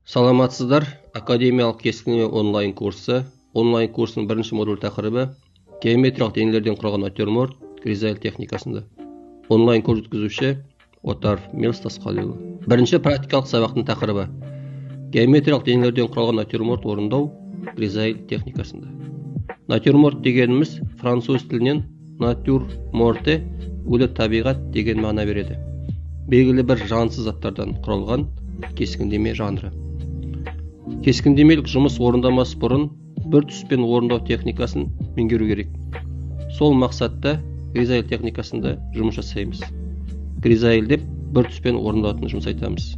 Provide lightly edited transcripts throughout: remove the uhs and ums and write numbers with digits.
Саламатсыздар, академиялық кескіндеме онлайн курсы. Онлайн курсының бірінші модуль тақырыбы геометриялық денелерден құралған натюрморт Гризаль техникасында. Онлайн курс өткізуші Отар Милс Тасқалиұлы. Бірінші практикалық сабақтың тақырыбы геометриялық денелерден құралған натюрморт орындау Гризаль техникасында. Натюрморт дегеніміз француз тілінен натюр морте өлі табиғат деген мағына береді. Белгілі бір жансыз заттардан құралған кескіндеме жанры. Кескіндемелік жұмыс орындамас бұрын бір түспен орындау техникасын меңгеру керек. Сол мақсатта Гризаль техникасында жұмыс жасаймыз. Гризаль деп бір түспен орындалатын жұмыс айтамыз.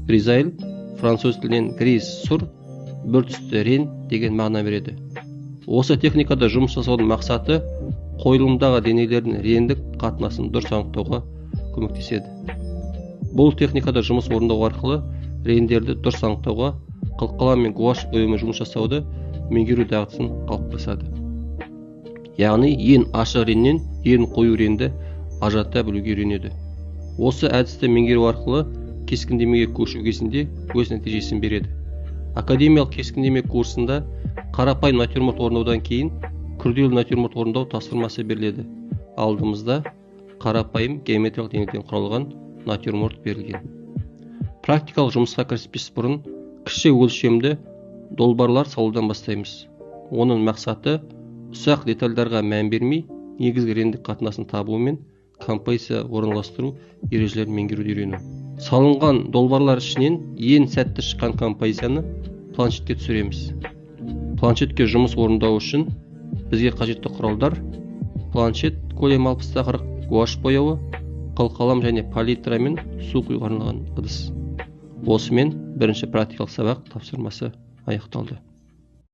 Гризаль француз тілінен гриз сұр, бір түсті рен деген мағына береді. Осы техникада жұмыс жасаудың мақсаты қойылымдағы денелердің рендік қатынасын дұрыс анықтауға көмектеседі. Бұл техникада жұмыс орындау арқылы рендерді дұрыс анықтауға, қылқалам мен гуашь ұйымы жұмыс жасауды меңгеру дағдысын қалыптасады. Яғни ең ашық реннен ең қою ренді ажырата білуге үйренеді. Осы әдісті меңгеру арқылы кескіндемеге көшу кезінде өз нәтижесін береді. Академиялық кескіндеме курсында қарапайым натюрморт орындаудан кейін күрделі натюрморт орындау тапсырмасы беріледі. Алдымызда қарапайым геометриялық денеден құралған натюрморт берілген. Практикалық жұмысқа кіріспес бұрын кіші өлшемді долбарлар салудан бастаймыз. Оның мақсаты ұсақ детальдарға мән бермей, негізгі рендік қатынасын табу мен композиция орналастыру ережелерін меңгеруді үйрену. Салынған долбарлар ішінен ең сәтті шыққан композицияны планшетке түсіреміз. Планшетке жұмыс орындау үшін бізге қажетті құралдар: планшет, көлем 60-40, гуашь бояуы, қылқалам және палитра мен су құюға арналған ыдыс. Осымен бірінші практикалық сабақ тапсырмасы аяқталды.